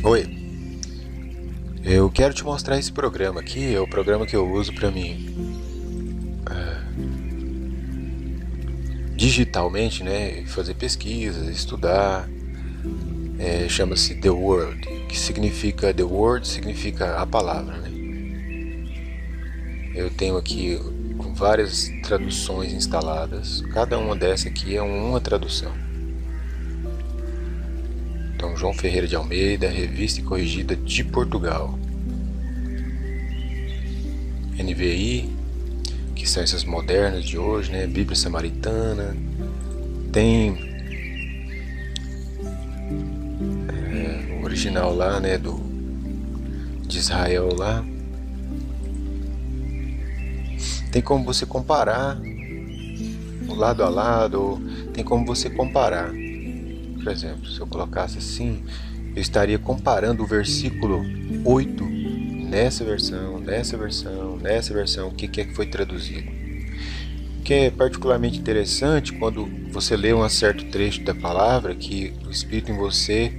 Oi, eu quero te mostrar esse programa aqui, é o programa que eu uso para mim digitalmente, né, fazer pesquisas, estudar. Chama-se The Word, que significa The Word significa a palavra, né? Eu tenho aqui com várias traduções instaladas, cada uma dessa aqui é uma tradução. Então, João Ferreira de Almeida, Revista e Corrigida de Portugal. NVI, que são essas modernas de hoje, né? Bíblia Samaritana. Tem o original lá, né? De Israel lá. Tem como você comparar lado a lado, tem como você comparar. Por exemplo, se eu colocasse assim, eu estaria comparando o versículo 8 nessa versão, o que é que foi traduzido. O que é particularmente interessante quando você lê um certo trecho da palavra, que o Espírito em você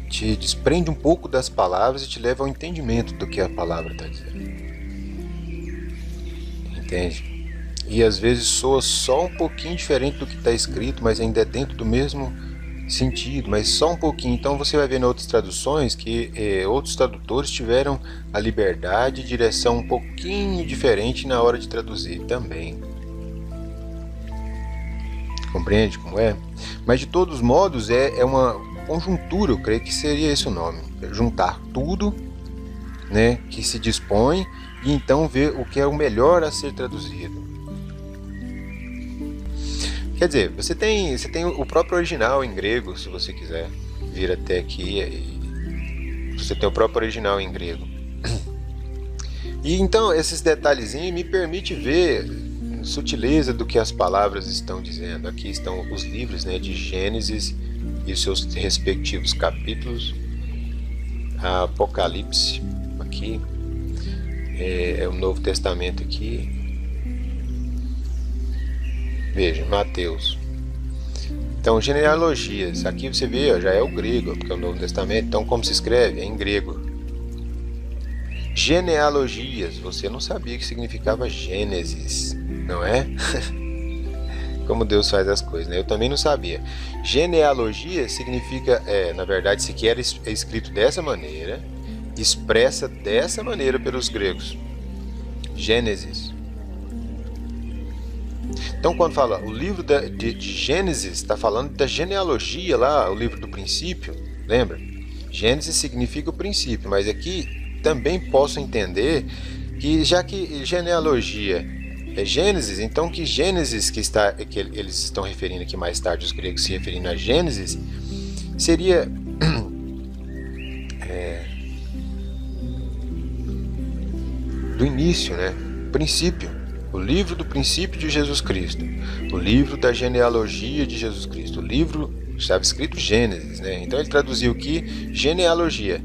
te desprende um pouco das palavras e te leva ao entendimento do que a palavra está dizendo. Entende? E às vezes soa só um pouquinho diferente do que está escrito, mas ainda é dentro do mesmo sentido, mas só um pouquinho. Então você vai ver em outras traduções que outros tradutores tiveram a liberdade e direção um pouquinho diferente na hora de traduzir também. Compreende como é? Mas de todos os modos é uma conjuntura, eu creio que seria esse o nome. Juntar tudo, né, que se dispõe e então ver o que é o melhor a ser traduzido. Quer dizer, você tem o próprio original em grego, se você quiser vir até aqui, você tem o próprio original em grego. E então esses detalhezinhos me permitem ver sutileza do que as palavras estão dizendo. Aqui estão os livros, né, de Gênesis e os seus respectivos capítulos. Apocalipse aqui, é o Novo Testamento aqui. Veja, Mateus. Então, genealogias. Aqui você vê, já é o grego, porque é o Novo Testamento. Então, como se escreve? É em grego. Genealogias. Você não sabia que significava Gênesis, não é? Como Deus faz as coisas, né? Eu também não sabia. Genealogia significa, na verdade, sequer é escrito dessa maneira, expressa dessa maneira pelos gregos. Gênesis. Então, quando fala o livro de Gênesis, está falando da genealogia lá, o livro do princípio, lembra? Gênesis significa o princípio, mas aqui também posso entender que, já que genealogia é Gênesis, então que Gênesis que eles estão referindo aqui mais tarde, os gregos se referindo a Gênesis, seria do início, né? Princípio. O livro do princípio de Jesus Cristo, o livro da genealogia de Jesus Cristo, o livro estava escrito Gênesis, né? Então ele traduziu aqui genealogia.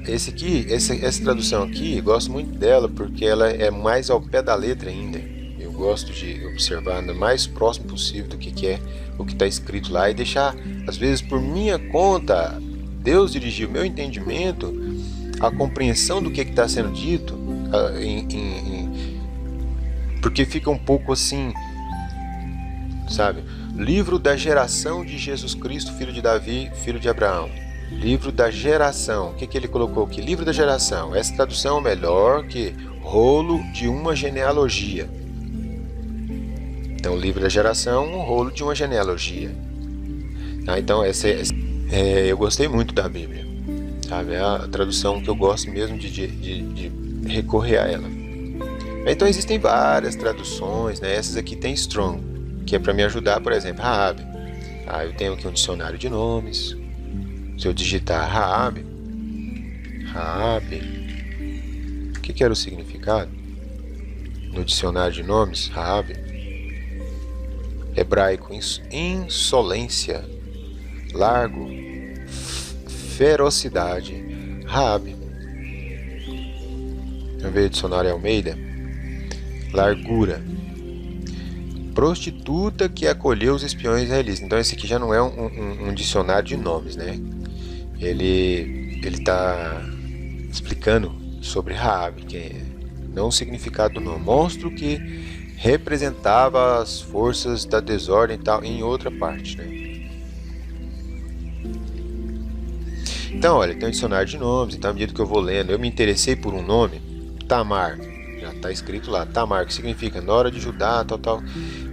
Essa tradução aqui, eu gosto muito dela porque ela é mais ao pé da letra ainda. Eu gosto de observar o mais próximo possível do que é o que está escrito lá e deixar, às vezes por minha conta, Deus dirigir o meu entendimento, a compreensão do que está sendo dito, porque fica um pouco assim, sabe? Livro da geração de Jesus Cristo, filho de Davi, filho de Abraão. Livro da geração. O que ele colocou aqui? Livro da geração. Essa tradução é melhor que rolo de uma genealogia. Então, livro da geração, um rolo de uma genealogia. Então, eu gostei muito da Bíblia. Sabe? É a tradução que eu gosto mesmo de recorrer a ela. Então existem várias traduções, né? Essas aqui tem Strong, que é para me ajudar, por exemplo, Raabe. Eu tenho aqui um dicionário de nomes. Se eu digitar Raabe, o que era o significado? No dicionário de nomes, Raabe, hebraico, insolência, largo, ferocidade, Raabe. Vamos ver o dicionário Almeida. Largura, prostituta que acolheu os espiões israelitas. Então esse aqui já não é um dicionário de nomes, né? ele está explicando sobre Raabe, que é não o significado do nome, monstro que representava as forças da desordem e tal, em outra parte, né? Então, olha, tem um dicionário de nomes, então à medida que eu vou lendo, eu me interessei por um nome, Tamar, já está escrito lá, Tamar, que significa nora de Judá, tal,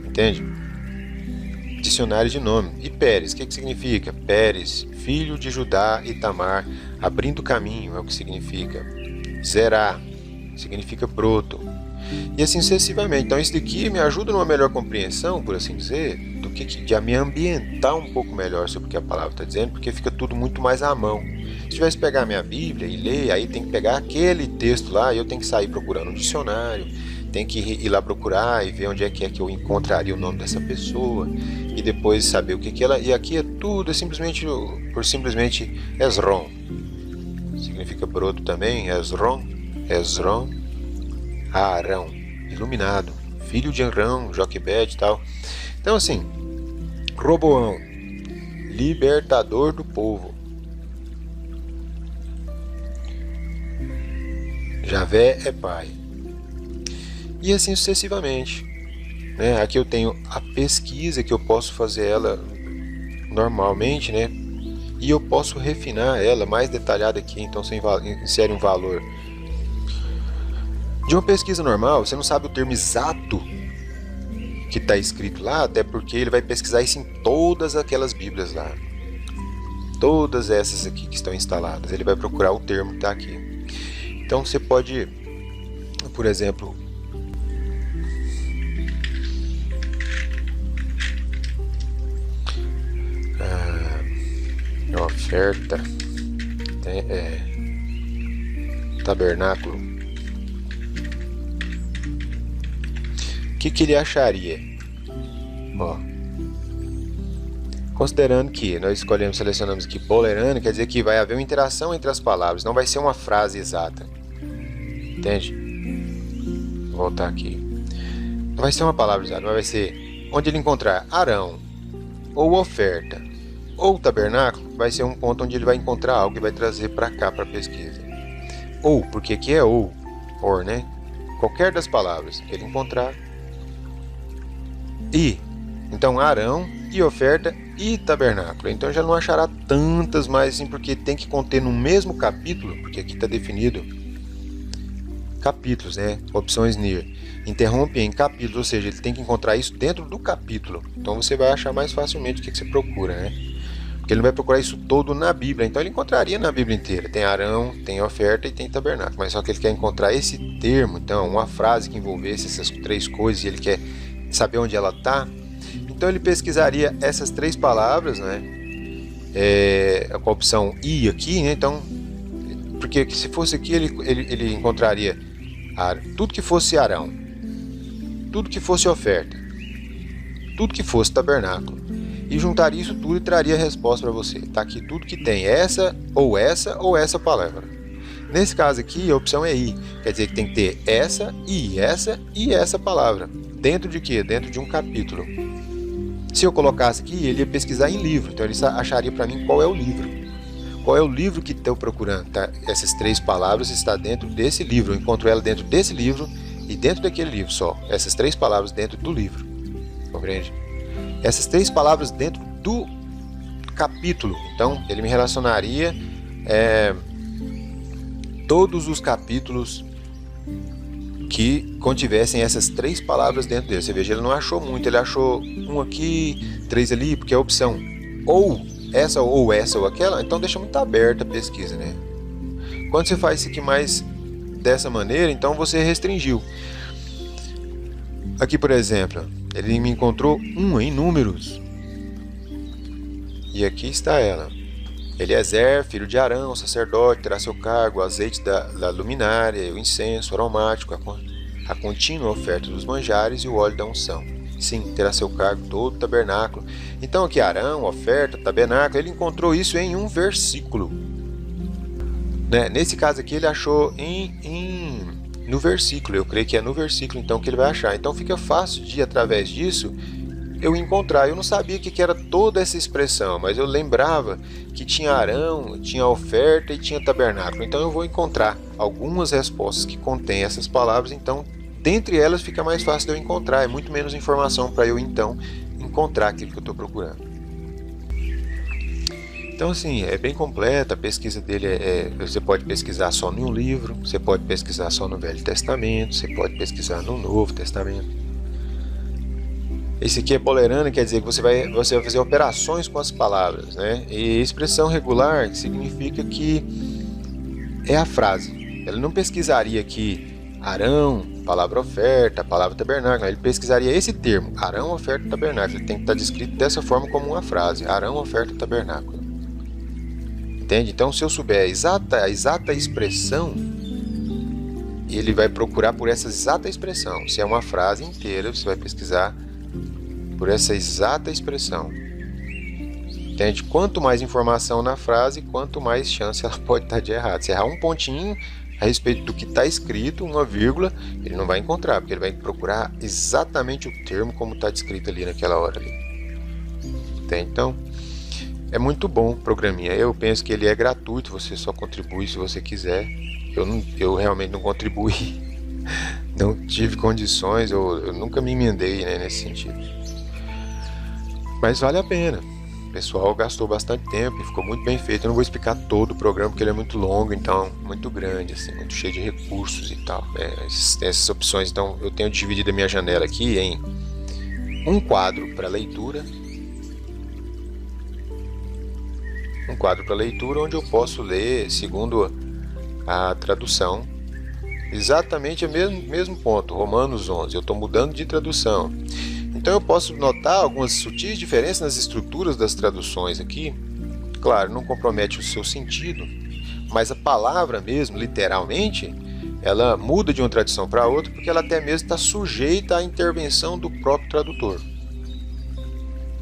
entende? Dicionário de nome. E Pérez, o que significa? Pérez, filho de Judá e Tamar, abrindo caminho, é o que significa. Zerá, significa broto. E assim sucessivamente. Então isso daqui me ajuda numa melhor compreensão, por assim dizer, do que de me ambientar um pouco melhor sobre o que a palavra está dizendo, porque fica tudo muito mais à mão. Se tivesse que pegar minha Bíblia e ler, aí tem que pegar aquele texto lá e eu tenho que sair procurando um dicionário, tem que ir lá procurar e ver onde é que eu encontraria o nome dessa pessoa e depois saber o que ela... E aqui é tudo, é simplesmente Esron. Significa broto também, Esron, Arão, iluminado, filho de Arão, Joquebede e tal. Então assim, Roboão, libertador do povo. Javé é pai. E assim sucessivamente, né? Aqui eu tenho a pesquisa que eu posso fazer ela normalmente, né? E eu posso refinar ela mais detalhada aqui, então você insere um valor. De uma pesquisa normal, você não sabe o termo exato que está escrito lá, até porque ele vai pesquisar isso em todas aquelas bíblias lá. Todas essas aqui que estão instaladas, ele vai procurar o termo que está aqui. Então você pode, por exemplo, oferta, tabernáculo. O que ele acharia? Ó, considerando que nós selecionamos aqui polerando, quer dizer que vai haver uma interação entre as palavras, não vai ser uma frase exata. Entende? Vou voltar aqui. Não vai ser uma palavra exata, mas vai ser onde ele encontrar Arão, ou oferta, ou tabernáculo, vai ser um ponto onde ele vai encontrar algo e vai trazer para cá para a pesquisa. Ou, porque aqui é or, né? Qualquer das palavras que ele encontrar. E, então Arão e oferta e tabernáculo. Então já não achará tantas mais assim, porque tem que conter no mesmo capítulo, porque aqui está definido capítulos, né? Opções NIR. Interrompe em capítulos, ou seja, ele tem que encontrar isso dentro do capítulo. Então você vai achar mais facilmente o que você procura, né? Porque ele não vai procurar isso todo na Bíblia. Então ele encontraria na Bíblia inteira. Tem Arão, tem oferta e tem tabernáculo. Mas só que ele quer encontrar esse termo, então uma frase que envolvesse essas três coisas e ele quer saber onde ela está. Então ele pesquisaria essas três palavras, né? Com a opção I aqui, né? Então, porque se fosse aqui ele encontraria tudo que fosse Arão, tudo que fosse oferta, tudo que fosse tabernáculo, e juntaria isso tudo e traria a resposta para você. Tá aqui tudo que tem essa ou essa palavra. Nesse caso aqui a opção é I, quer dizer que tem que ter essa e essa palavra. Dentro de quê? Dentro de um capítulo. Se eu colocasse aqui, ele ia pesquisar em livro, então ele acharia para mim qual é o livro. Qual é o livro que estou procurando? Tá? Essas três palavras estão dentro desse livro. Eu encontro ela dentro desse livro e dentro daquele livro só. Essas três palavras dentro do livro. Compreende? Essas três palavras dentro do capítulo. Então, ele me relacionaria todos os capítulos que contivessem essas três palavras dentro dele. Você veja, ele não achou muito, ele achou um aqui, três ali, porque é a opção ou essa ou aquela, então deixa muito aberta a pesquisa, né? Quando você faz isso aqui mais dessa maneira, então você restringiu. Aqui, por exemplo, ele me encontrou em números. E aqui está ela. Eliezer, filho de Arão, sacerdote, terá seu cargo, o azeite da luminária, o incenso aromático, a contínua oferta dos manjares e o óleo da unção. Sim, terá seu cargo todo o tabernáculo. Então aqui Arão, oferta, tabernáculo, ele encontrou isso em um versículo. Né? Nesse caso aqui ele achou no versículo, eu creio que é no versículo então que ele vai achar. Então fica fácil de, através disso, eu encontrar. Eu não sabia o que era toda essa expressão, mas eu lembrava que tinha Arão, tinha oferta e tinha tabernáculo. Então eu vou encontrar algumas respostas que contêm essas palavras, então dentre elas fica mais fácil de eu encontrar, é muito menos informação para eu então encontrar aquilo que eu estou procurando. Então assim, é bem completa, a pesquisa dele você pode pesquisar só em um livro, você pode pesquisar só no Velho Testamento, você pode pesquisar no Novo Testamento. Esse aqui é polerânia, quer dizer que você vai fazer operações com as palavras, né? E expressão regular significa que é a frase. Ele não pesquisaria aqui Arão, palavra oferta, palavra tabernáculo. Ele pesquisaria esse termo, Arão, oferta, tabernáculo. Ele tem que estar descrito dessa forma como uma frase, Arão, oferta, tabernáculo. Entende? Então, se eu souber a exata expressão, ele vai procurar por essa exata expressão. Se é uma frase inteira, você vai pesquisar por essa exata expressão. Entende? Quanto mais informação na frase, quanto mais chance ela pode estar de errado. Se errar um pontinho a respeito do que está escrito, uma vírgula, ele não vai encontrar, porque ele vai procurar exatamente o termo como está descrito ali naquela hora. Ali. Entende? Então, é muito bom o programinha. Eu penso que ele é gratuito, você só contribui se você quiser. Eu realmente não contribuí, não tive condições, eu nunca me emendei, né, nesse sentido. Mas vale a pena. O pessoal gastou bastante tempo e ficou muito bem feito. Eu não vou explicar todo o programa porque ele é muito longo, então muito grande, assim, muito cheio de recursos e tal. Essas opções, então eu tenho dividido a minha janela aqui em um quadro para leitura. Um quadro para leitura onde eu posso ler segundo a tradução. Exatamente o mesmo ponto, Romanos 11. Eu estou mudando de tradução. Então eu posso notar algumas sutis diferenças nas estruturas das traduções aqui. Claro, não compromete o seu sentido, mas a palavra mesmo, literalmente, ela muda de uma tradução para outra porque ela até mesmo está sujeita à intervenção do próprio tradutor.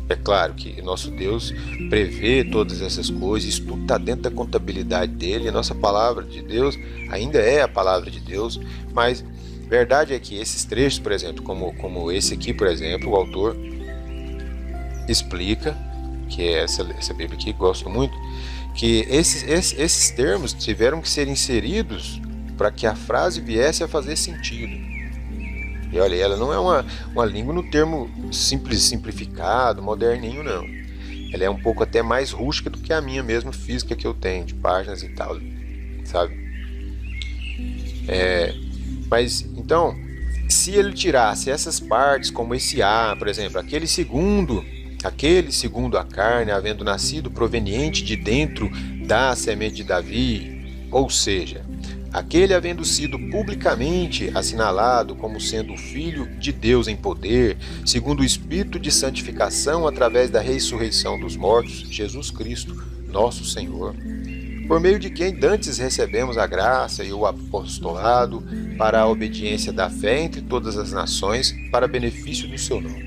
É claro que nosso Deus prevê todas essas coisas, isso tudo está dentro da contabilidade dele, a nossa palavra de Deus ainda é a palavra de Deus, mas verdade é que esses trechos, por exemplo, como esse aqui, por exemplo, o autor explica, que é essa Bíblia aqui, que gosto muito, que esses termos tiveram que ser inseridos para que a frase viesse a fazer sentido. E olha, ela não é uma língua no termo simplificado, moderninho, não. Ela é um pouco até mais rústica do que a minha mesma física que eu tenho, de páginas e tal, sabe? Mas, então, se ele tirasse essas partes, como esse A, por exemplo, aquele segundo a carne, havendo nascido proveniente de dentro da semente de Davi, ou seja, aquele havendo sido publicamente assinalado como sendo o Filho de Deus em poder, segundo o Espírito de santificação através da ressurreição dos mortos, Jesus Cristo, nosso Senhor, por meio de quem dantes recebemos a graça e o apostolado para a obediência da fé entre todas as nações, para benefício do seu nome.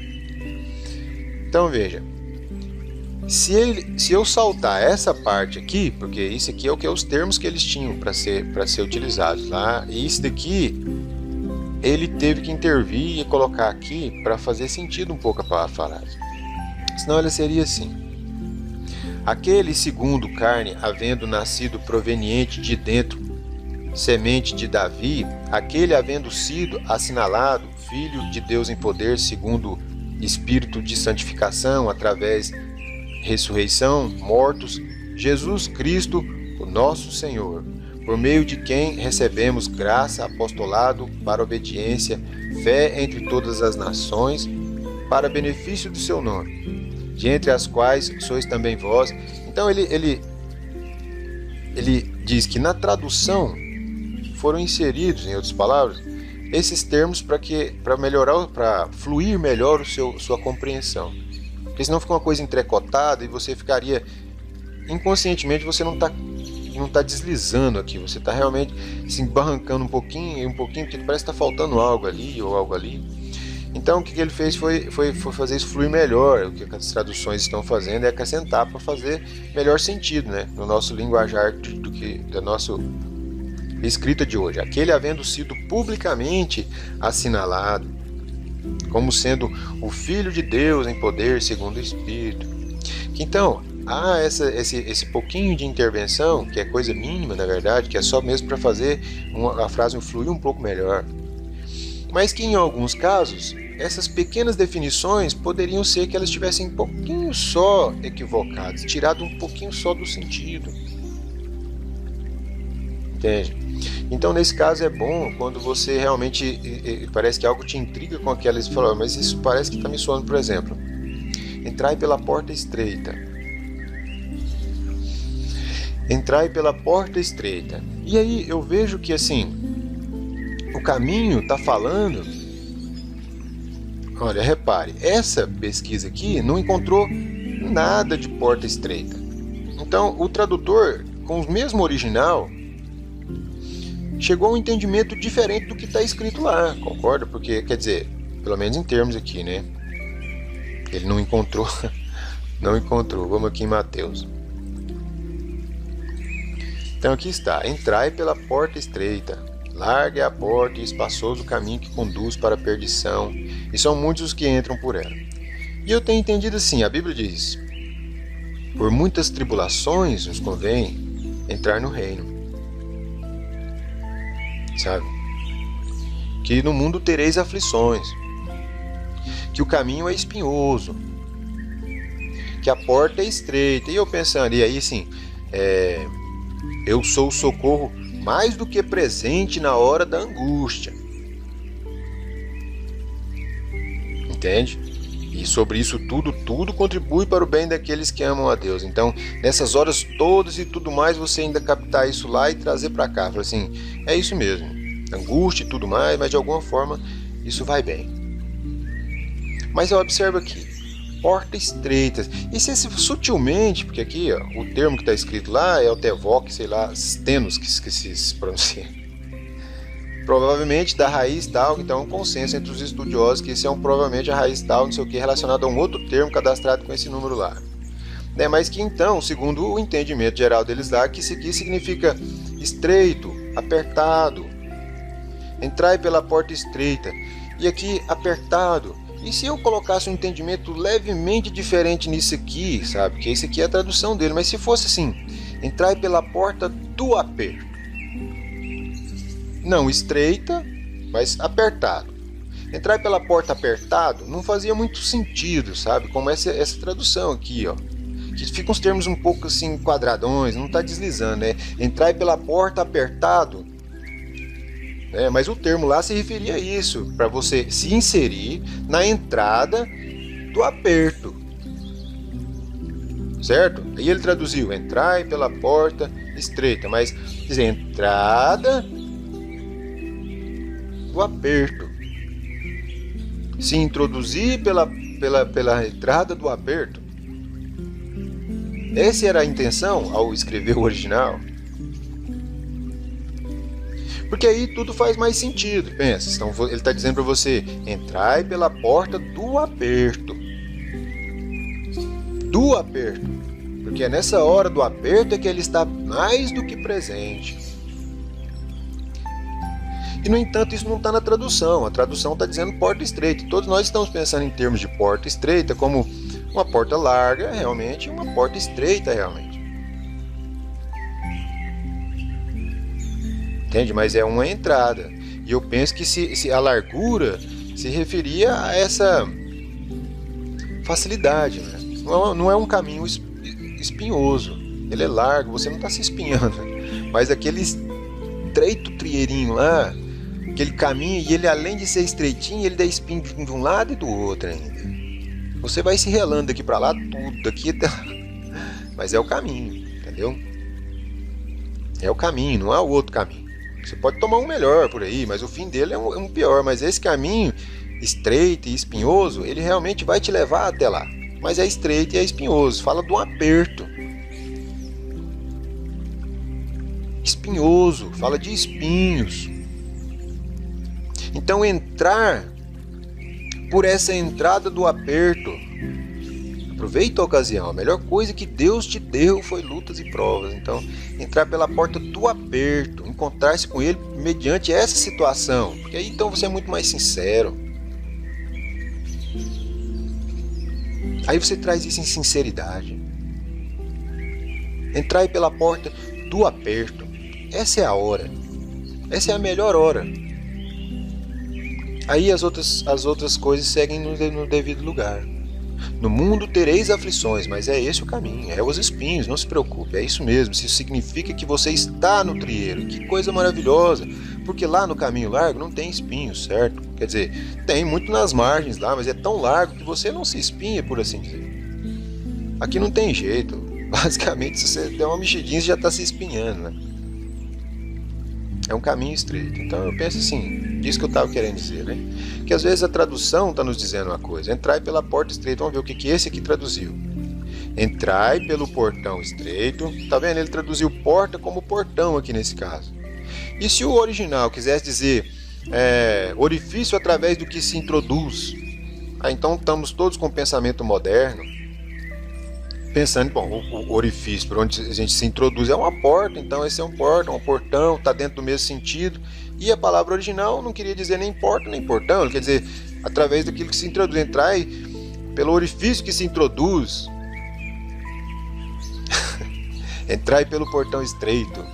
Então veja, se eu saltar essa parte aqui, porque isso aqui é o que é os termos que eles tinham para ser utilizados lá, e isso daqui ele teve que intervir e colocar aqui para fazer sentido um pouco a frase. Senão ela seria assim: aquele segundo carne, havendo nascido proveniente de dentro, semente de Davi, aquele havendo sido assinalado Filho de Deus em poder, segundo Espírito de santificação através ressurreição, mortos, Jesus Cristo, o nosso Senhor, por meio de quem recebemos graça, apostolado para obediência, fé entre todas as nações, para benefício do seu nome, de entre as quais sois também vós. Então ele diz que na tradução foram inseridos, em outras palavras, esses termos para melhorar, para fluir melhor sua compreensão. Porque senão fica uma coisa entrecotada e você ficaria inconscientemente, você não está deslizando aqui, você está realmente se embarrancando um pouquinho, porque parece que está faltando algo ali ou algo ali. Então o que ele fez foi fazer isso fluir melhor. O que as traduções estão fazendo é acrescentar para fazer melhor sentido, né, no nosso linguajar da nossa escrita de hoje. Aquele havendo sido publicamente assinalado. como sendo o Filho de Deus em poder segundo o Espírito. Então, há esse pouquinho de intervenção, que é coisa mínima, na verdade, que é só mesmo para fazer a frase fluir um pouco melhor. Mas que em alguns casos, essas pequenas definições poderiam ser que elas estivessem um pouquinho só equivocadas, tirado um pouquinho só do sentido. Entende? Então, nesse caso, é bom quando você realmente parece que algo te intriga com aquelas e fala, mas isso parece que está me soando, por exemplo. Entrai pela porta estreita. Entrai pela porta estreita. E aí eu vejo que assim, o caminho está falando. Olha, repare, essa pesquisa aqui não encontrou nada de porta estreita. Então, o tradutor, com o mesmo original, chegou a um entendimento diferente do que está escrito lá, concorda? Porque, quer dizer, pelo menos em termos aqui, né? Ele não encontrou. Vamos aqui em Mateus. Então aqui está, entrai pela porta estreita, larga é a porta e espaçoso o caminho que conduz para a perdição, e são muitos os que entram por ela. E eu tenho entendido assim, a Bíblia diz, por muitas tribulações nos convém entrar no reino. Sabe? Que no mundo tereis aflições, que o caminho é espinhoso, que a porta é estreita. E eu pensaria aí assim, eu sou o socorro mais do que presente na hora da angústia. Entende? E sobre isso tudo contribui para o bem daqueles que amam a Deus. Então, nessas horas todas e tudo mais, você ainda captar isso lá e trazer para cá. Fala assim, é isso mesmo, angústia e tudo mais, mas de alguma forma isso vai bem. Mas eu observo aqui, porta estreita. E se sutilmente, porque aqui ó, o termo que está escrito lá é o tevok, sei lá, stenos, que se pronuncia. Provavelmente da raiz tal, então é um consenso entre os estudiosos que esse é provavelmente a raiz tal, não sei o que, relacionado a um outro termo cadastrado com esse número lá. Mas que então, segundo o entendimento geral deles lá, que isso aqui significa estreito, apertado. Entrai pela porta estreita. E aqui, apertado. E se eu colocasse um entendimento levemente diferente nisso aqui, sabe? Que isso aqui é a tradução dele, mas se fosse assim, entrai pela porta do aperto. Não estreita, mas apertado. Entrar pela porta apertado não fazia muito sentido, sabe? Como essa tradução aqui, ó. Que fica uns termos um pouco assim quadradões, não está deslizando, né? Entrar pela porta apertado. Mas o termo lá se referia a isso, para você se inserir na entrada do aperto. Certo? Aí ele traduziu, entrai pela porta estreita, mas dizer entrada do aperto. Se introduzir pela entrada do aperto. Essa era a intenção ao escrever o original. Porque aí tudo faz mais sentido. Pensa, então ele está dizendo para você, entrai pela porta do aperto. Do aperto. Porque é nessa hora do aperto é que ele está mais do que presente. E, no entanto, isso não está na tradução. A tradução está dizendo porta estreita. Todos nós estamos pensando em termos de porta estreita como uma porta larga, realmente, e uma porta estreita, realmente. Entende? Mas é uma entrada. E eu penso que se a largura se referia a essa facilidade, né? Não é um caminho espinhoso. Ele é largo, você não está se espinhando. Mas aquele estreito trieirinho lá, aquele caminho, e ele além de ser estreitinho, ele dá espinho de um lado e do outro ainda. Você vai se relando daqui para lá, tudo daqui até lá. Mas é o caminho, entendeu? É o caminho, não é o outro caminho. Você pode tomar um melhor por aí, mas o fim dele é um pior. Mas esse caminho estreito e espinhoso, ele realmente vai te levar até lá. Mas é estreito e é espinhoso. Fala de um aperto. Espinhoso, fala de espinhos. Então entrar por essa entrada do aperto, aproveita a ocasião. A melhor coisa que Deus te deu foi lutas e provas. Então entrar pela porta do aperto, encontrar-se com Ele mediante essa situação, porque aí então você é muito mais sincero. Aí você traz isso em sinceridade. Entrai pela porta do aperto. Essa é a hora. Essa é a melhor hora. Aí as outras coisas seguem no devido lugar. No mundo tereis aflições, mas é esse o caminho, é os espinhos, não se preocupe, é isso mesmo. Isso significa que você está no trieiro, que coisa maravilhosa, porque lá no caminho largo não tem espinhos, certo? Quer dizer, tem muito nas margens lá, mas é tão largo que você não se espinha, por assim dizer. Aqui não tem jeito, basicamente se você der uma mexidinha você já está se espinhando, né? É um caminho estreito. Então eu penso assim, disso que eu estava querendo dizer, né? Que às vezes a tradução está nos dizendo uma coisa. Entrai pela porta estreita. Vamos ver o que esse aqui traduziu. Entrai pelo portão estreito. Tá vendo? Ele traduziu porta como portão aqui nesse caso. E se o original quisesse dizer orifício através do que se introduz, então estamos todos com o pensamento moderno, pensando, bom, o orifício por onde a gente se introduz é uma porta, então esse é um portão, está dentro do mesmo sentido. E a palavra original não queria dizer nem porta nem portão, ele quer dizer através daquilo que se introduz. Entrai pelo orifício que se introduz. Entrai pelo portão estreito.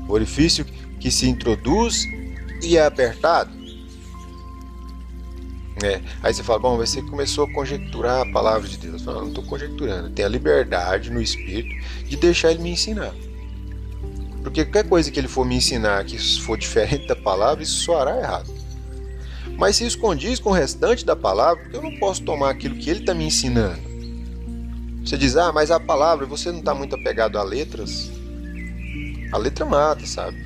O orifício que se introduz e é apertado. Aí você fala, bom, você começou a conjecturar a palavra de Deus. Fala, não estou conjecturando, tem a liberdade no Espírito de deixar ele me ensinar. Porque qualquer coisa que ele for me ensinar que for diferente da palavra, isso soará errado. Mas se isso condiz com o restante da palavra, eu não posso tomar aquilo que ele está me ensinando. Você diz, mas a palavra, você não está muito apegado a letras? A letra mata, sabe?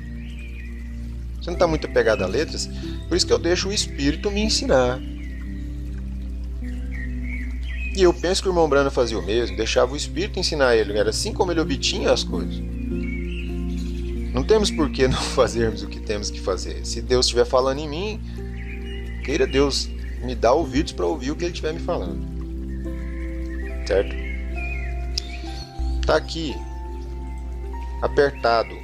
Você não está muito apegado a letras, por isso que eu deixo o Espírito me ensinar. E eu penso que o irmão Brana fazia o mesmo, deixava o Espírito ensinar ele, era assim como ele obtinha as coisas. Não temos por que não fazermos o que temos que fazer. Se Deus estiver falando em mim, queira Deus me dar ouvidos para ouvir o que Ele estiver me falando. Certo? Está aqui, apertado.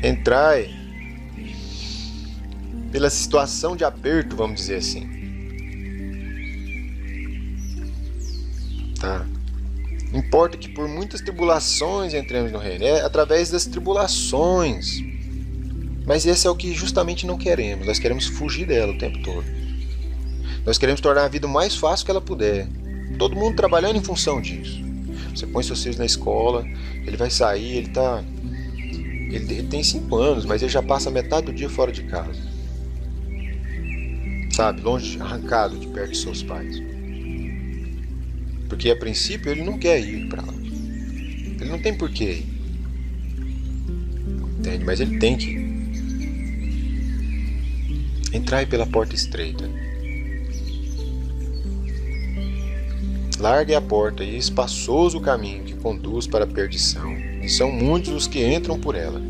Entrai pela situação de aperto, vamos dizer assim. Tá? Importa que por muitas tribulações entremos no reino. É através das tribulações. Mas esse é o que justamente não queremos. Nós queremos fugir dela o tempo todo. Nós queremos tornar a vida o mais fácil que ela puder. Todo mundo trabalhando em função disso. Você põe seus filhos na escola, ele vai sair, ele tem 5 anos, mas ele já passa metade do dia fora de casa. Sabe? Longe, arrancado de perto de seus pais. Porque a princípio ele não quer ir para lá. Ele não tem porquê ir. Entende? Mas ele tem que ir. Entrai pela porta estreita. Largue a porta e espaçoso o caminho que conduz para a perdição, e são muitos os que entram por ela.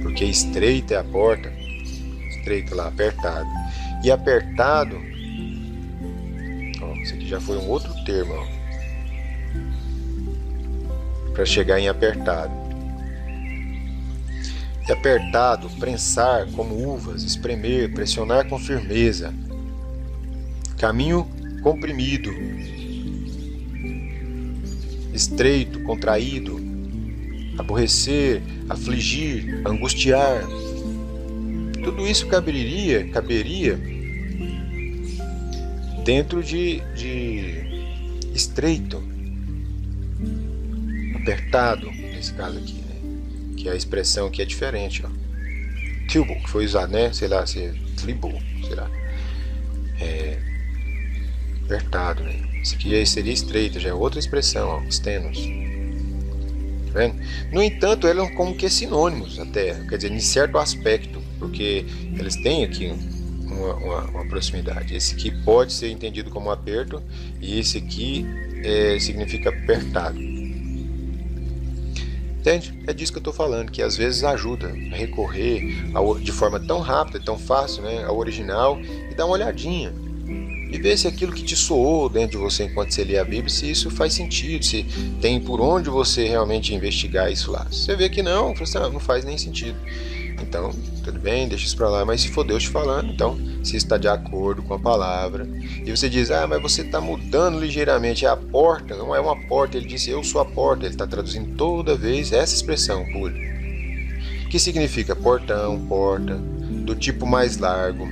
Porque estreita é a porta, estreita lá, apertado. E apertado, isso aqui já foi um outro termo, para chegar em apertado. E apertado, prensar como uvas, espremer, pressionar com firmeza. Caminho comprimido, estreito, contraído, aborrecer, afligir, angustiar. Tudo isso caberia dentro de estreito, apertado, nesse caso aqui, né? Que é a expressão que é diferente, ó. Tilbo, que foi usado, né? Sei lá, tribo, sei lá. Apertado, né? Isso aqui seria estreito, já é outra expressão, ó, stenos. Tá vendo? No entanto, eles são como que sinônimos até, quer dizer, em certo aspecto, porque eles têm aqui uma proximidade. Esse aqui pode ser entendido como aperto e esse aqui significa apertado. Entende? É disso que eu estou falando, que às vezes ajuda a recorrer de forma tão rápida, tão fácil, né, ao original e dar uma olhadinha. e ver se aquilo que te soou dentro de você enquanto você lê a Bíblia, se isso faz sentido, se tem por onde você realmente investigar isso lá. Se você vê que não, não faz nem sentido. Então, tudo bem, deixa isso para lá. Mas se for Deus te falando, então, se está de acordo com a palavra, e você diz, mas você está mudando ligeiramente, é a porta, não é uma porta, ele disse, eu sou a porta, ele está traduzindo toda vez essa expressão, pura. Que significa portão, porta, do tipo mais largo,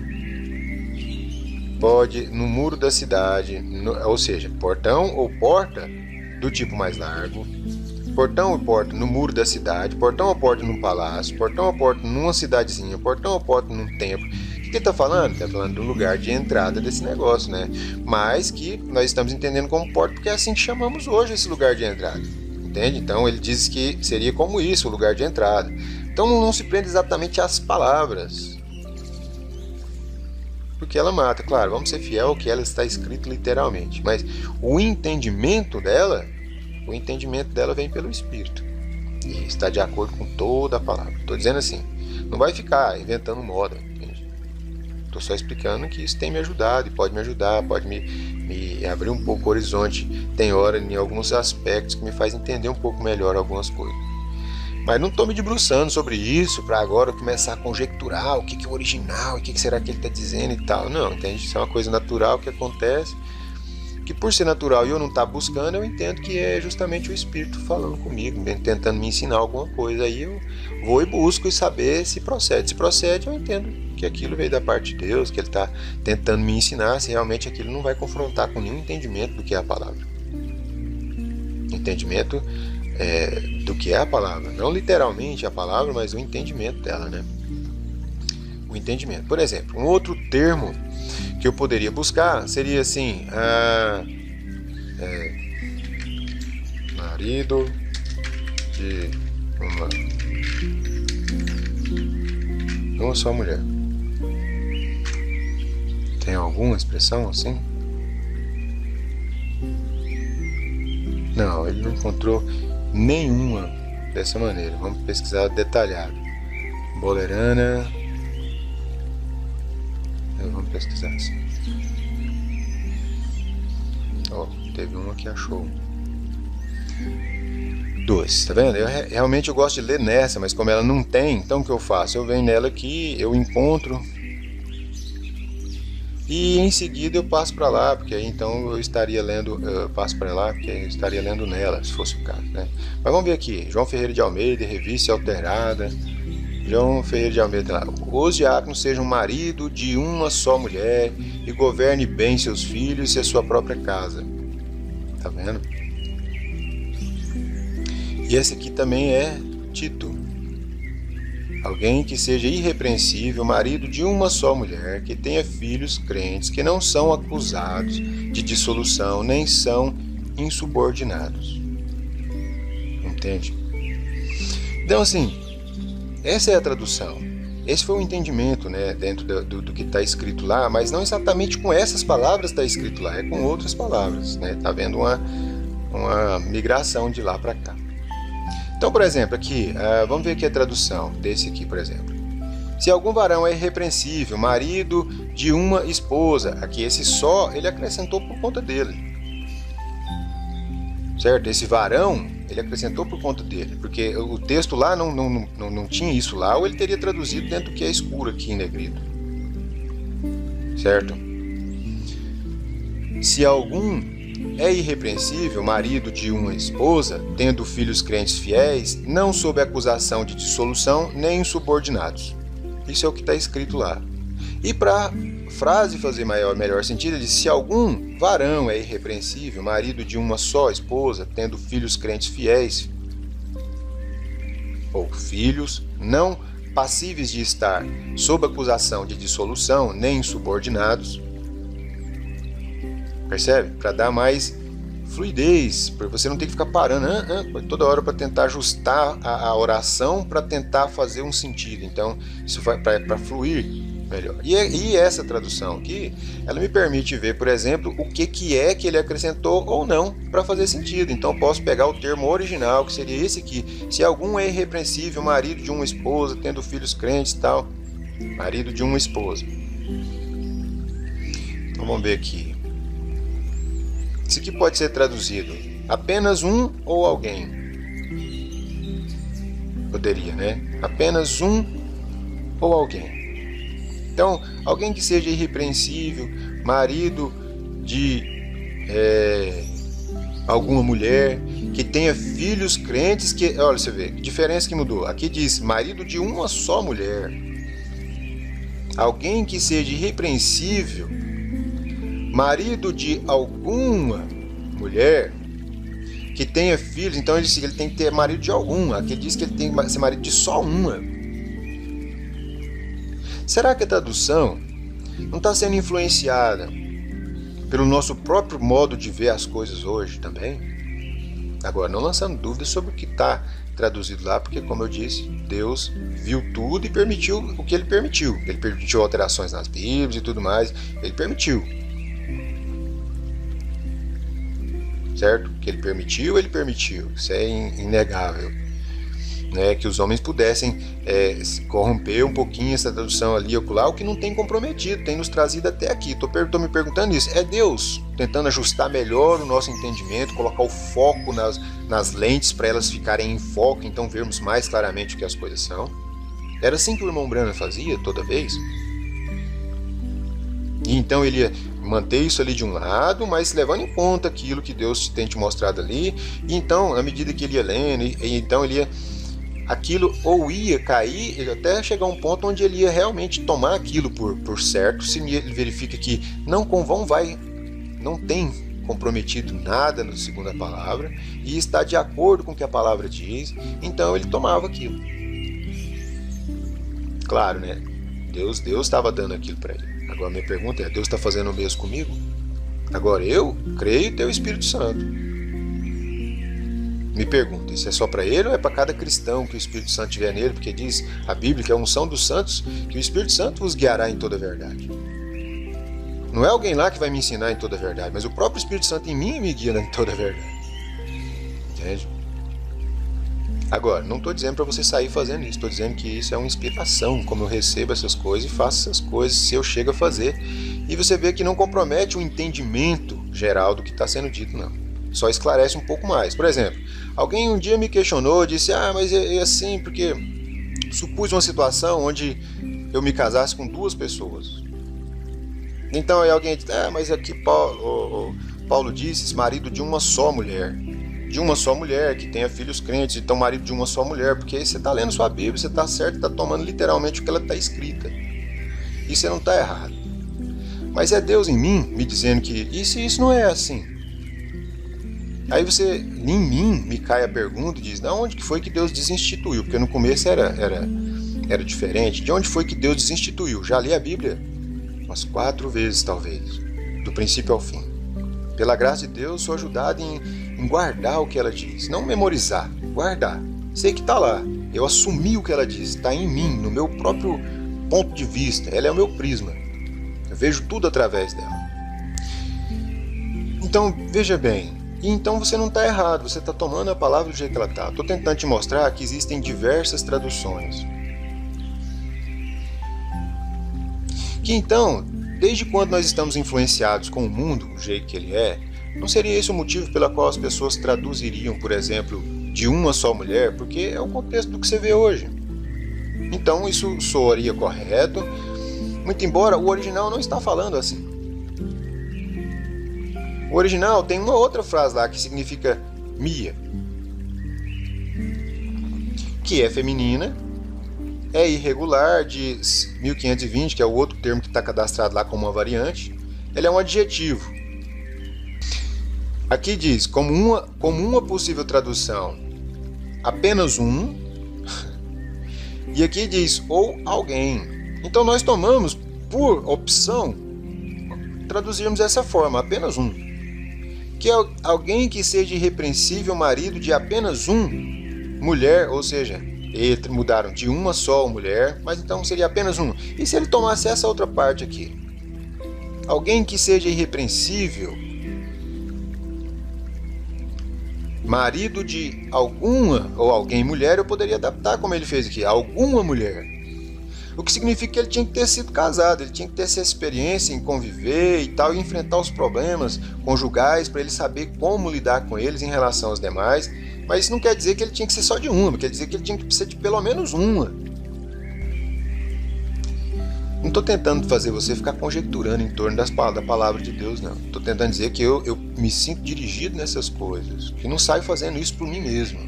pode, no muro da cidade, ou seja, portão ou porta do tipo mais largo, portão ou porta no muro da cidade, portão ou porta num palácio, portão ou porta numa cidadezinha, portão ou porta num templo. O que ele está falando? Ele está falando do lugar de entrada desse negócio, né? Mas que nós estamos entendendo como porta porque é assim que chamamos hoje esse lugar de entrada, entende? Então ele diz que seria como isso, o lugar de entrada. Então não se prende exatamente às palavras, porque ela mata. Claro, vamos ser fiel ao que ela está escrito literalmente, mas o entendimento dela vem pelo Espírito e está de acordo com toda a palavra. Estou dizendo assim, não vai ficar inventando moda, entende? Estou só explicando que isso tem me ajudado e pode me ajudar, pode me abrir um pouco o horizonte, tem hora em alguns aspectos que me faz entender um pouco melhor algumas coisas. Mas não estou me debruçando sobre isso para agora começar a conjecturar o que é o original, o que será que ele está dizendo e tal. Não, entende? Isso é uma coisa natural que acontece, que por ser natural e eu não estar buscando, eu entendo que é justamente o Espírito falando comigo, tentando me ensinar alguma coisa. Aí eu vou e busco e saber se procede. Se procede, eu entendo que aquilo veio da parte de Deus, que Ele está tentando me ensinar, se realmente aquilo não vai confrontar com nenhum entendimento do que é a palavra. Entendimento do que é a palavra, não literalmente a palavra, mas o entendimento dela, né? O entendimento. Por exemplo, um outro termo que eu poderia buscar seria assim, marido de uma só mulher. Tem alguma expressão assim? Não, ele não encontrou nenhuma dessa maneira. Vamos pesquisar detalhado. Bolerana. Vamos pesquisar assim. Teve uma que achou. 2, tá vendo? Realmente eu gosto de ler nessa, mas como ela não tem, então o que eu faço? Eu venho nela aqui, eu encontro e em seguida eu passo para lá, porque aí então eu estaria lendo, passo para lá, porque eu estaria lendo nela, se fosse o caso, né? Mas vamos ver aqui, João Ferreira de Almeida, revista alterada, João Ferreira de Almeida, lá. Os diáconos sejam marido de uma só mulher e governe bem seus filhos e a sua própria casa. Tá vendo? E esse aqui também é Tito. Alguém que seja irrepreensível, marido de uma só mulher, que tenha filhos crentes, que não são acusados de dissolução, nem são insubordinados. Entende? Então, assim, essa é a tradução. Esse foi o entendimento, né, dentro do que está escrito lá, mas não exatamente com essas palavras está escrito lá, é com outras palavras, né? Está havendo uma migração de lá para cá. Então, por exemplo, aqui, vamos ver aqui a tradução desse aqui, por exemplo. Se algum varão é irrepreensível, marido de uma esposa, aqui esse só, ele acrescentou por conta dele. Certo? Esse varão, ele acrescentou por conta dele, porque o texto lá não tinha isso lá, ou ele teria traduzido dentro do que é escuro aqui em negrito. Certo? Se algum é irrepreensível, marido de uma esposa, tendo filhos crentes fiéis, não sob acusação de dissolução, nem insubordinados. Isso é o que está escrito lá. E para a frase fazer melhor sentido, ele diz, se algum varão é irrepreensível, marido de uma só esposa, tendo filhos crentes fiéis, ou filhos não passíveis de estar sob acusação de dissolução, nem insubordinados. Percebe? Para dar mais fluidez, para você não ter que ficar parando toda hora para tentar ajustar a oração para tentar fazer um sentido. Então, isso vai para fluir melhor. E essa tradução aqui, ela me permite ver, por exemplo, o que é que ele acrescentou ou não para fazer sentido. Então, eu posso pegar o termo original, que seria esse aqui. Se algum é irrepreensível, marido de uma esposa, tendo filhos crentes e tal, marido de uma esposa. Então vamos ver aqui. Isso aqui pode ser traduzido apenas um ou alguém. Poderia, né? Apenas um ou alguém. Então, alguém que seja irrepreensível, marido de alguma mulher, que tenha filhos crentes, que, olha, você vê, que diferença que mudou. Aqui diz marido de uma só mulher. Alguém que seja irrepreensível, marido de alguma mulher, que tenha filhos. Então ele tem que ter marido de alguma. Aqui diz que ele tem que ser marido de só uma. Será que a tradução não está sendo influenciada pelo nosso próprio modo de ver as coisas hoje também? Agora, não lançando dúvidas sobre o que está traduzido lá, porque, como eu disse, Deus viu tudo e permitiu o que Ele permitiu. Ele permitiu alterações nas Bíblias e tudo mais. Ele permitiu. Certo? O que Ele permitiu, Ele permitiu. Isso é inegável. Né? Que os homens pudessem corromper um pouquinho essa tradução ali e acolá, o que não tem comprometido, tem nos trazido até aqui. Estou me perguntando isso. É Deus tentando ajustar melhor o nosso entendimento, colocar o foco nas lentes para elas ficarem em foco, então vermos mais claramente o que as coisas são. Era assim que o irmão Branham fazia toda vez. E então ele ia manter isso ali de um lado, mas levando em conta aquilo que Deus tem te mostrado ali. E então, à medida que ele ia lendo, então ele ia... aquilo ou ia cair até chegar a um ponto onde ele ia realmente tomar aquilo por certo, se ele verifica que não tem comprometido nada na segunda palavra e está de acordo com o que a palavra diz, então ele tomava aquilo. Claro, né? Deus estava dando aquilo para ele. Agora minha pergunta é, Deus está fazendo o mesmo comigo? Agora eu creio ter o Espírito Santo. Me pergunto, isso é só para ele ou é para cada cristão que o Espírito Santo tiver nele? Porque diz a Bíblia que é a unção dos santos, que o Espírito Santo vos guiará em toda a verdade. Não é alguém lá que vai me ensinar em toda a verdade, mas o próprio Espírito Santo em mim me guia em toda a verdade. Entende? Agora, não estou dizendo para você sair fazendo isso, estou dizendo que isso é uma inspiração, como eu recebo essas coisas e faço essas coisas, se eu chego a fazer. E você vê que não compromete o entendimento geral do que está sendo dito, não. Só esclarece um pouco mais. Por exemplo, alguém um dia me questionou, disse, mas é assim, porque supus uma situação onde eu me casasse com duas pessoas. Então aí alguém disse, mas aqui Paulo disse, marido de uma só mulher. De uma só mulher, que tenha filhos crentes, então marido de uma só mulher, porque aí você está lendo sua Bíblia, você está certo, está tomando literalmente o que ela está escrita. E você não está errado. Mas é Deus em mim me dizendo que isso não é assim. Aí você, em mim, me cai a pergunta e diz, de onde que foi que Deus desinstituiu? Porque no começo era diferente. De onde foi que Deus desinstituiu? Já li a Bíblia umas 4 vezes, talvez, do princípio ao fim. Pela graça de Deus, sou ajudado em guardar o que ela diz. Não memorizar, guardar. Sei que está lá. Eu assumi o que ela diz. Está em mim, no meu próprio ponto de vista. Ela é o meu prisma. Eu vejo tudo através dela. Então, veja bem. E então você não está errado. Você está tomando a palavra do jeito que ela está. Estou tentando te mostrar que existem diversas traduções. Que então... Desde quando nós estamos influenciados com o mundo, do jeito que ele é, não seria esse o motivo pelo qual as pessoas traduziriam, por exemplo, de uma só mulher? Porque é o contexto do que você vê hoje. Então isso soaria correto, muito embora o original não está falando assim. O original tem uma outra frase lá que significa Mia, que é feminina, é irregular, de 1520, que é o outro termo que está cadastrado lá como uma variante. Ele é um adjetivo. Aqui diz, como uma possível tradução, apenas um. E aqui diz, ou alguém. Então nós tomamos, por opção, traduzirmos dessa forma, apenas um. Que é alguém que seja irrepreensível, marido de apenas um, mulher, ou seja... Eles mudaram de uma só mulher, mas então seria apenas um. E se ele tomasse essa outra parte aqui? Alguém que seja irrepreensível, marido de alguma ou alguém mulher, eu poderia adaptar como ele fez aqui, alguma mulher. O que significa que ele tinha que ter sido casado, ele tinha que ter essa experiência em conviver e tal, e enfrentar os problemas conjugais para ele saber como lidar com eles em relação aos demais. Mas isso não quer dizer que ele tinha que ser só de uma, quer dizer que ele tinha que ser de pelo menos uma. Não estou tentando fazer você ficar conjecturando em torno da palavra de Deus, não. Estou tentando dizer que eu me sinto dirigido nessas coisas, que não saio fazendo isso por mim mesmo.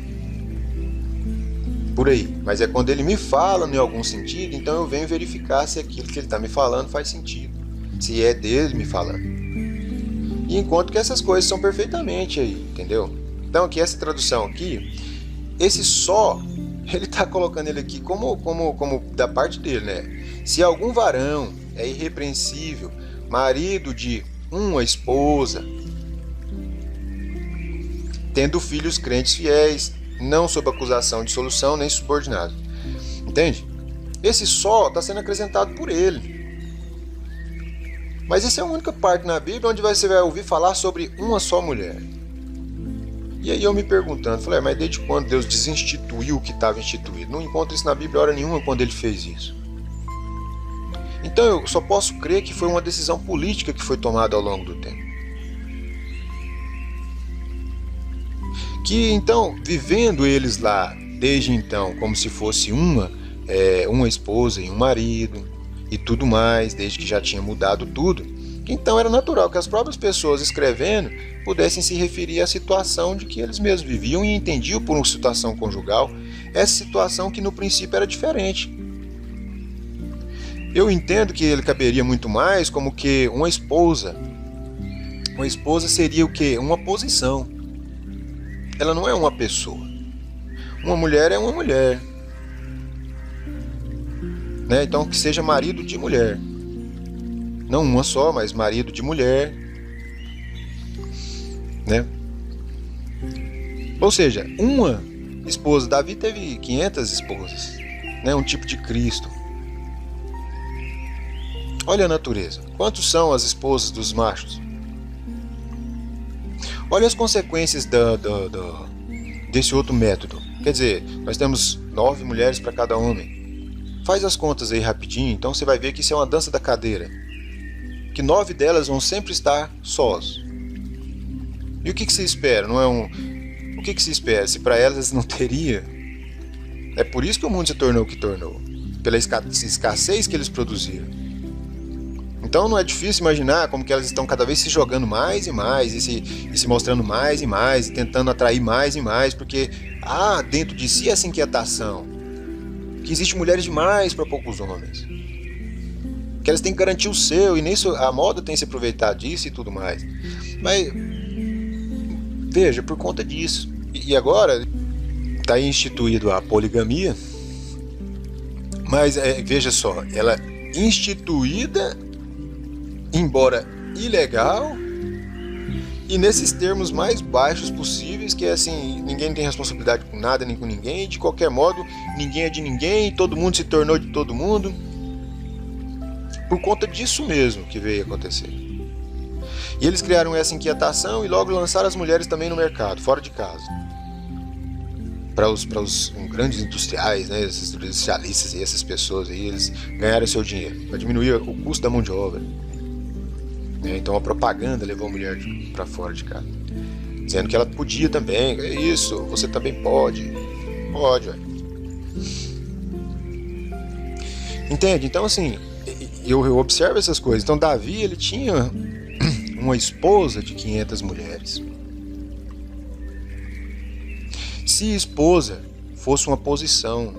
Por aí. Mas é quando ele me fala em algum sentido, então eu venho verificar se aquilo que ele está me falando faz sentido. Se é dele me falando. E encontro que essas coisas são perfeitamente aí, entendeu? Então aqui essa tradução aqui, esse só, ele está colocando ele aqui como da parte dele, né? Se algum varão é irrepreensível, marido de uma esposa, tendo filhos crentes fiéis, não sob acusação de dissolução nem subordinado. Entende? Esse só está sendo acrescentado por ele. Mas essa é a única parte na Bíblia onde você vai ouvir falar sobre uma só mulher. E aí eu me perguntando, falei, mas desde quando Deus desinstituiu o que estava instituído? Não encontro isso na Bíblia hora nenhuma quando ele fez isso. Então eu só posso crer que foi uma decisão política que foi tomada ao longo do tempo. Que então, vivendo eles lá, desde então, como se fosse uma esposa e um marido e tudo mais, desde que já tinha mudado tudo, então era natural que as próprias pessoas escrevendo pudessem se referir à situação de que eles mesmos viviam e entendiam por uma situação conjugal, essa situação que no princípio era diferente. Eu entendo que ele caberia muito mais como que uma esposa. Uma esposa seria o quê? Uma posição. Ela não é uma pessoa. Uma mulher é uma mulher. Né? Então que seja marido de mulher. Não uma só, mas marido de mulher. Né? Ou seja, uma esposa. Davi teve 500 esposas. Né? Um tipo de Cristo. Olha a natureza. Quantos são as esposas dos machos? Olha as consequências desse outro método. Quer dizer, nós temos 9 mulheres para cada homem. Faz as contas aí rapidinho, então você vai ver que isso é uma dança da cadeira. Que 9 delas vão sempre estar sós. E o que se espera? O que se espera? Se para elas não teria... É por isso que o mundo se tornou o que tornou. Pela escassez que eles produziram. Então não é difícil imaginar como que elas estão cada vez se jogando mais e mais, e se mostrando mais e mais, e tentando atrair mais e mais, porque há dentro de si essa inquietação, que existe mulheres demais para poucos homens, que elas têm que garantir o seu, e nem a moda tem se aproveitado disso e tudo mais. Mas, veja, por conta disso, e agora está instituído a poligamia, mas veja só, ela é instituída, embora ilegal, e nesses termos mais baixos possíveis, que é assim, ninguém tem responsabilidade com nada nem com ninguém, de qualquer modo, ninguém é de ninguém, todo mundo se tornou de todo mundo, por conta disso mesmo que veio acontecer. E eles criaram essa inquietação e logo lançaram as mulheres também no mercado, fora de casa. Para os grandes industriais, né, esses industrialistas e essas pessoas aí, eles ganharam seu dinheiro, para diminuir o custo da mão de obra. Então a propaganda levou a mulher para fora de casa, dizendo que ela podia também. É isso, você também pode. Pode, ué. Entende? Então assim, eu observo essas coisas. Então Davi, ele tinha uma esposa de 500 mulheres. Se esposa fosse uma posição,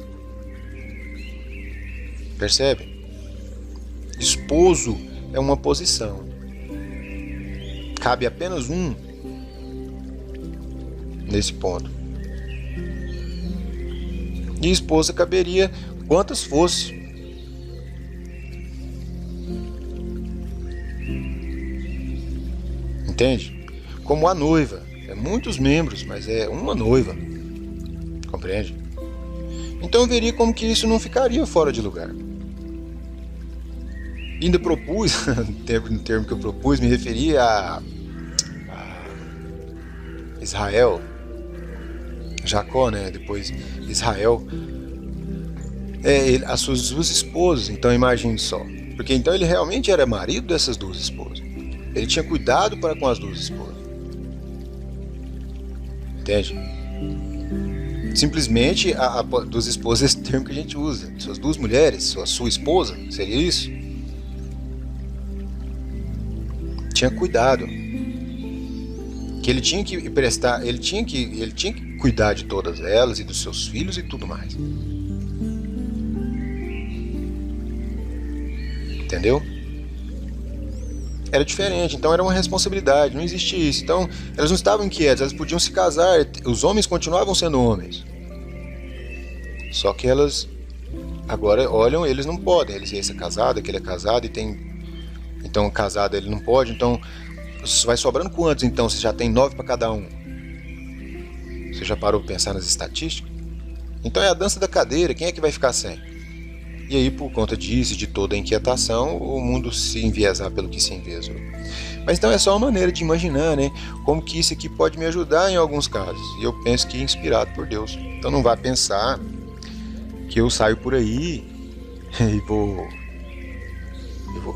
percebe? Esposo é uma posição. Cabe apenas um nesse ponto. E esposa caberia quantas fosse. Entende? Como a noiva. É muitos membros, mas é uma noiva. Compreende? Então eu veria como que isso não ficaria fora de lugar. Ainda propus, no termo que eu propus, me referia a Israel, Jacó, né? Depois Israel, as suas duas esposas, então imagine só. Porque então ele realmente era marido dessas duas esposas. Ele tinha cuidado para com as duas esposas. Entende? Simplesmente a duas esposas é esse termo que a gente usa. Suas duas mulheres, sua esposa, seria isso? Tinha cuidado. Que ele tinha que prestar, ele tinha que cuidar de todas elas e dos seus filhos e tudo mais. Entendeu? Era diferente, então era uma responsabilidade, não existia isso. Então, elas não estavam inquietas, elas podiam se casar, os homens continuavam sendo homens. Só que elas agora olham, eles não podem, esse é casado, aquele é casado e tem... Então, casado ele não pode, então vai sobrando quantos então? Você já tem 9 para cada um. Você já parou para pensar nas estatísticas? Então é a dança da cadeira, quem é que vai ficar sem? E aí, por conta disso, de toda a inquietação, o mundo se enviesar pelo que se enviesou. Mas então é só uma maneira de imaginar, né? Como que isso aqui pode me ajudar em alguns casos. E eu penso que é inspirado por Deus. Então não vá pensar que eu saio por aí e vou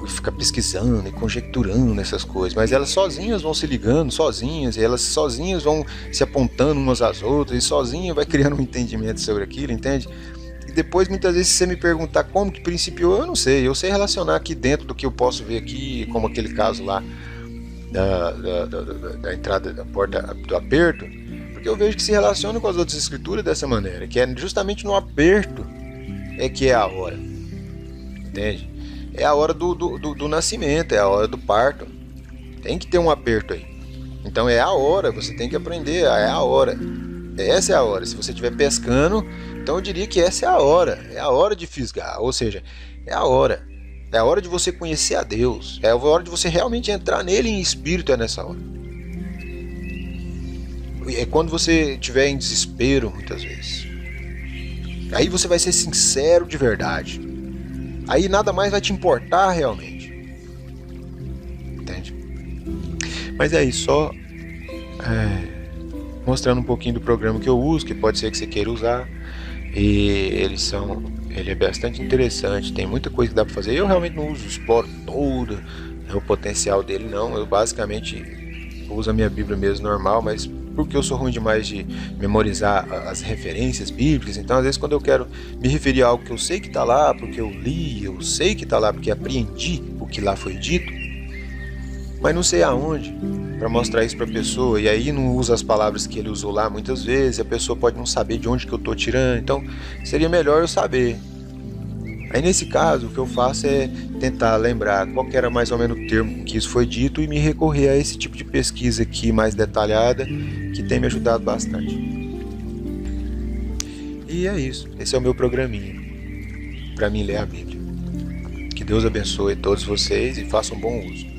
ficar pesquisando e conjecturando essas coisas. Mas elas sozinhas vão se ligando, sozinhas, e elas sozinhas vão se apontando umas às outras, e sozinha vai criando um entendimento sobre aquilo, entende? Depois, muitas vezes, se você me perguntar como que principiou, eu não sei. Eu sei relacionar aqui dentro do que eu posso ver aqui, como aquele caso lá da entrada da porta do aperto, porque eu vejo que se relaciona com as outras escrituras dessa maneira, que é justamente no aperto é que é a hora. Entende? É a hora do nascimento, é a hora do parto. Tem que ter um aperto aí. Então é a hora, você tem que aprender, é a hora. Essa é a hora. Se você estiver pescando, então eu diria que essa é a hora de fisgar, ou seja, é a hora de você conhecer a Deus, é a hora de você realmente entrar nele em espírito, é nessa hora. É quando você estiver em desespero, muitas vezes, aí você vai ser sincero de verdade, aí nada mais vai te importar realmente, entende? Mas é isso, só mostrando um pouquinho do programa que eu uso, que pode ser que você queira usar. E ele é bastante interessante, tem muita coisa que dá para fazer. Eu realmente não exploro todo o potencial dele, não. Eu basicamente uso a minha Bíblia mesmo normal, mas porque eu sou ruim demais de memorizar as referências bíblicas, então às vezes quando eu quero me referir a algo que eu sei que está lá, porque eu li, eu sei que está lá, porque apreendi o que lá foi dito, mas não sei aonde, para mostrar isso para a pessoa, e aí não usa as palavras que ele usou lá muitas vezes, a pessoa pode não saber de onde que eu estou tirando, então seria melhor eu saber. Aí nesse caso o que eu faço é tentar lembrar qual que era mais ou menos o termo que isso foi dito e me recorrer a esse tipo de pesquisa aqui mais detalhada, que tem me ajudado bastante. E é isso, esse é o meu programinha para mim ler a Bíblia. Que Deus abençoe todos vocês e faça um bom uso.